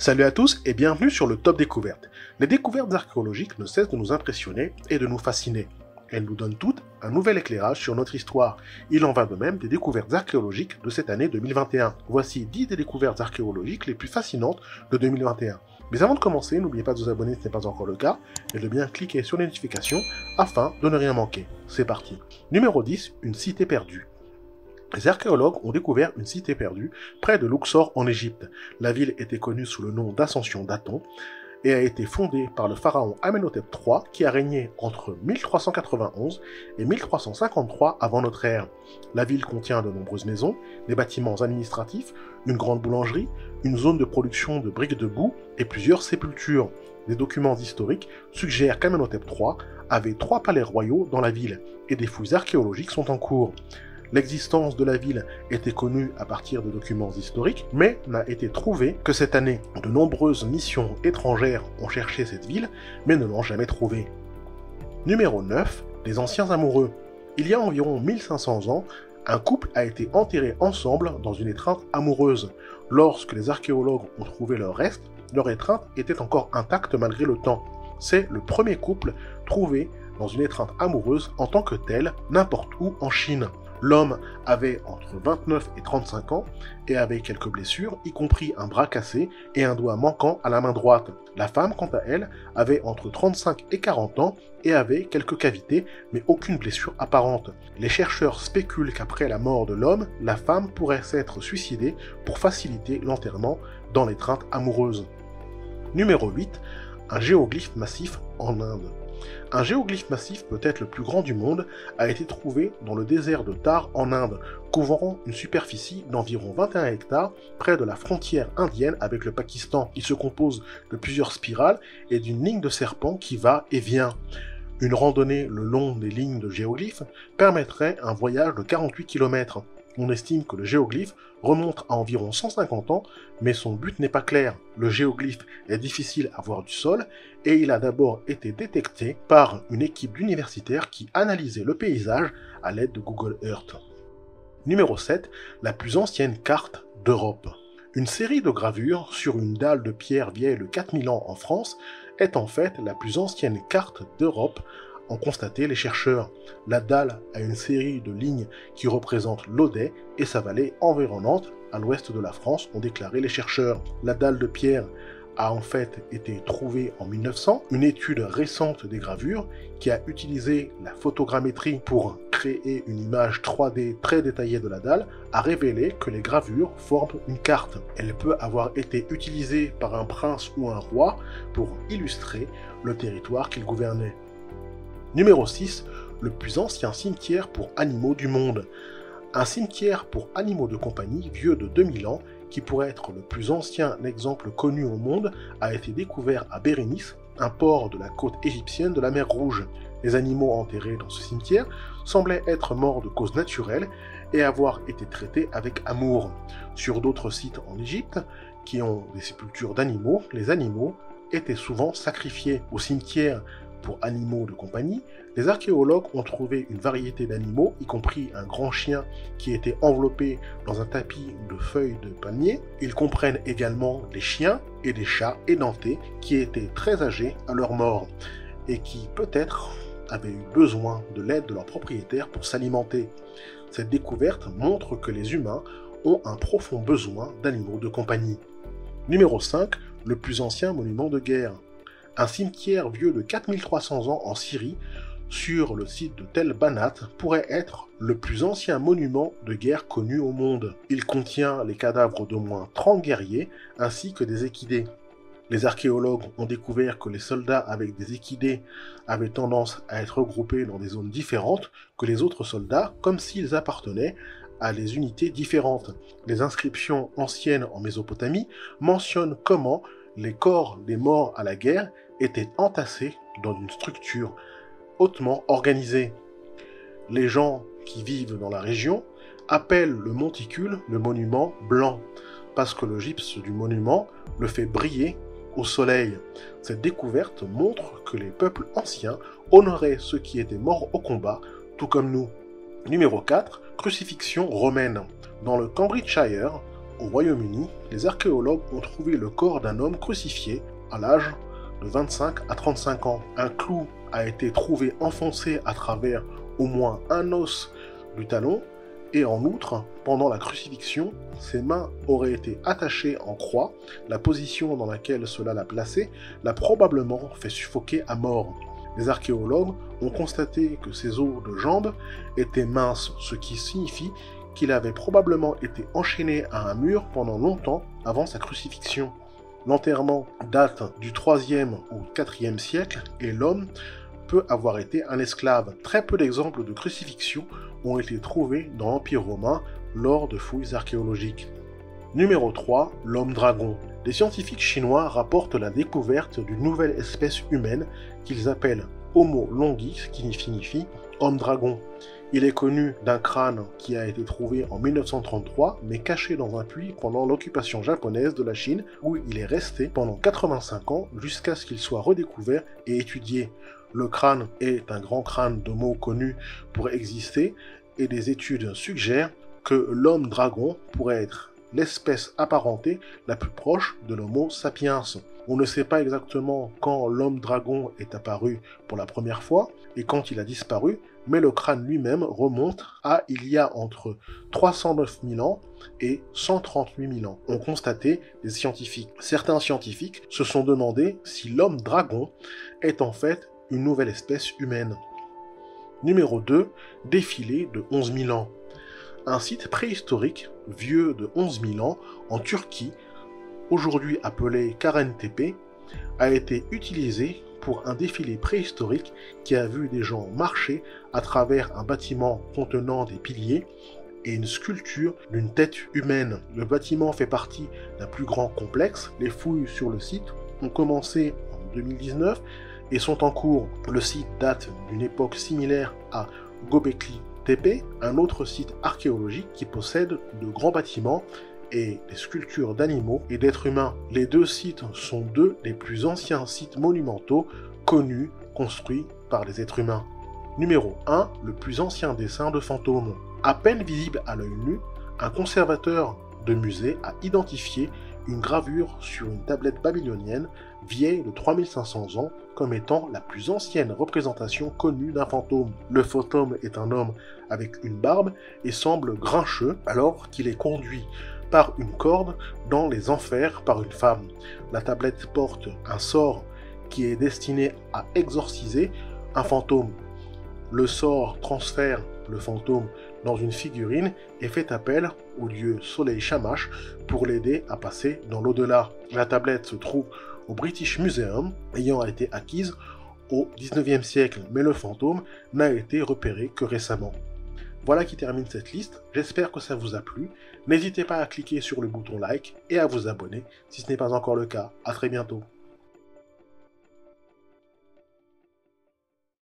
Salut à tous et bienvenue sur le Top Découvertes. Les découvertes archéologiques ne cessent de nous impressionner et de nous fasciner. Elles nous donnent toutes un nouvel éclairage sur notre histoire. Il en va de même des découvertes archéologiques de cette année 2021. Voici 10 des découvertes archéologiques les plus fascinantes de 2021. Mais avant de commencer, n'oubliez pas de vous abonner si ce n'est pas encore le cas, et de bien cliquer sur les notifications afin de ne rien manquer. C'est parti. Numéro 10, une cité perdue. Les archéologues ont découvert une cité perdue près de Luxor en Égypte. La ville était connue sous le nom d'Ascension d'Aton et a été fondée par le pharaon Amenhotep III qui a régné entre 1391 et 1353 avant notre ère. La ville contient de nombreuses maisons, des bâtiments administratifs, une grande boulangerie, une zone de production de briques de boue et plusieurs sépultures. Des documents historiques suggèrent qu'Amenhotep III avait 3 palais royaux dans la ville et des fouilles archéologiques sont en cours. L'existence de la ville était connue à partir de documents historiques, mais n'a été trouvée que cette année. De nombreuses missions étrangères ont cherché cette ville, mais ne l'ont jamais trouvée. Numéro 9. Les anciens amoureux. Il y a environ 1500 ans, un couple a été enterré ensemble dans une étreinte amoureuse. Lorsque les archéologues ont trouvé leurs restes, leur étreinte était encore intacte malgré le temps. C'est le premier couple trouvé dans une étreinte amoureuse en tant que tel, n'importe où en Chine. L'homme avait entre 29 et 35 ans et avait quelques blessures, y compris un bras cassé et un doigt manquant à la main droite. La femme, quant à elle, avait entre 35 et 40 ans et avait quelques cavités, mais aucune blessure apparente. Les chercheurs spéculent qu'après la mort de l'homme, la femme pourrait s'être suicidée pour faciliter l'enterrement dans l'étreinte amoureuse. Numéro 8. Un géoglyphe massif en Inde. Un géoglyphe massif, peut-être le plus grand du monde, a été trouvé dans le désert de Thar en Inde, couvrant une superficie d'environ 21 hectares près de la frontière indienne avec le Pakistan. Il se compose de plusieurs spirales et d'une ligne de serpent qui va et vient. Une randonnée le long des lignes de géoglyphes permettrait un voyage de 48 km. On estime que le géoglyphe remonte à environ 150 ans, mais son but n'est pas clair. Le géoglyphe est difficile à voir du sol et il a d'abord été détecté par une équipe d'universitaires qui analysait le paysage à l'aide de Google Earth. Numéro 7. La plus ancienne carte d'Europe. Une série de gravures sur une dalle de pierre vieille de 4000 ans en France est en fait la plus ancienne carte d'Europe, ont constaté les chercheurs. La dalle a une série de lignes qui représentent l'Odet et sa vallée environnante à l'ouest de la France, ont déclaré les chercheurs. La dalle de pierre a en fait été trouvée en 1900. Une étude récente des gravures qui a utilisé la photogrammétrie pour créer une image 3D très détaillée de la dalle a révélé que les gravures forment une carte. Elle peut avoir été utilisée par un prince ou un roi pour illustrer le territoire qu'il gouvernait. Numéro 6. Le plus ancien cimetière pour animaux du monde. Un cimetière pour animaux de compagnie vieux de 2000 ans, qui pourrait être le plus ancien exemple connu au monde, a été découvert à Bérénice, un port de la côte égyptienne de la mer Rouge. Les animaux enterrés dans ce cimetière semblaient être morts de cause naturelle et avoir été traités avec amour. Sur d'autres sites en Égypte, qui ont des sépultures d'animaux, les animaux étaient souvent sacrifiés. Au cimetière pour animaux de compagnie, les archéologues ont trouvé une variété d'animaux, y compris un grand chien qui était enveloppé dans un tapis de feuilles de palmier. Ils comprennent également des chiens et des chats édentés qui étaient très âgés à leur mort et qui peut-être avaient eu besoin de l'aide de leur propriétaire pour s'alimenter. Cette découverte montre que les humains ont un profond besoin d'animaux de compagnie. Numéro 5. Le plus ancien monument de guerre. Un cimetière vieux de 4300 ans en Syrie, sur le site de Tel Banat, pourrait être le plus ancien monument de guerre connu au monde. Il contient les cadavres d'au moins 30 guerriers, ainsi que des équidés. Les archéologues ont découvert que les soldats avec des équidés avaient tendance à être regroupés dans des zones différentes que les autres soldats, comme s'ils appartenaient à des unités différentes. Les inscriptions anciennes en Mésopotamie mentionnent comment les corps des morts à la guerre étaient entassés dans une structure hautement organisée. Les gens qui vivent dans la région appellent le monticule le monument blanc, parce que le gypse du monument le fait briller au soleil. Cette découverte montre que les peuples anciens honoraient ceux qui étaient morts au combat, tout comme nous. Numéro 4. Crucifixion romaine. Dans le Cambridgeshire, au Royaume-Uni, les archéologues ont trouvé le corps d'un homme crucifié à l'âge de 25 à 35 ans. Un clou a été trouvé enfoncé à travers au moins un os du talon et en outre, pendant la crucifixion, ses mains auraient été attachées en croix. La position dans laquelle cela l'a placé l'a probablement fait suffoquer à mort. Les archéologues ont constaté que ses os de jambes étaient minces, ce qui signifie qu'il avait probablement été enchaîné à un mur pendant longtemps avant sa crucifixion. L'enterrement date du 3e ou 4e siècle et l'homme peut avoir été un esclave. Très peu d'exemples de crucifixion ont été trouvés dans l'Empire romain lors de fouilles archéologiques. Numéro 3, l'homme dragon. Les scientifiques chinois rapportent la découverte d'une nouvelle espèce humaine qu'ils appellent Homo longis, qui signifie homme dragon. Il est connu d'un crâne qui a été trouvé en 1933, mais caché dans un puits pendant l'occupation japonaise de la Chine, où il est resté pendant 85 ans jusqu'à ce qu'il soit redécouvert et étudié. Le crâne est un grand crâne d'homo connu pour exister, et des études suggèrent que l'homme dragon pourrait être l'espèce apparentée la plus proche de l'Homo sapiens. On ne sait pas exactement quand l'homme dragon est apparu pour la première fois et quand il a disparu, mais le crâne lui-même remonte à il y a entre 309 000 ans et 138 000 ans, ont constaté les scientifiques. Certains scientifiques se sont demandé si l'homme dragon est en fait une nouvelle espèce humaine. Numéro 2, défilé de 11 000 ans. Un site préhistorique, vieux de 11 000 ans, en Turquie, aujourd'hui appelé Karentepe, a été utilisé pour un défilé préhistorique qui a vu des gens marcher à travers un bâtiment contenant des piliers et une sculpture d'une tête humaine. Le bâtiment fait partie d'un plus grand complexe. Les fouilles sur le site ont commencé en 2019 et sont en cours. Le site date d'une époque similaire à Göbekli Tepe, un autre site archéologique qui possède de grands bâtiments et des sculptures d'animaux et d'êtres humains. Les deux sites sont deux des plus anciens sites monumentaux connus, construits par les êtres humains. Numéro 1, le plus ancien dessin de fantômes. À peine visible à l'œil nu, un conservateur de musée a identifié une gravure sur une tablette babylonienne vieille de 3500 ans comme étant la plus ancienne représentation connue d'un fantôme. Le fantôme est un homme avec une barbe et semble grincheux alors qu'il est conduit par une corde dans les enfers par une femme. La tablette porte un sort qui est destiné à exorciser un fantôme. Le sort transfère le fantôme dans une figurine et fait appel au dieu Soleil Shamash pour l'aider à passer dans l'au-delà. La tablette se trouve au British Museum, ayant été acquise au 19e siècle, mais le fantôme n'a été repéré que récemment. Voilà qui termine cette liste, j'espère que ça vous a plu. N'hésitez pas à cliquer sur le bouton like et à vous abonner si ce n'est pas encore le cas. À très bientôt.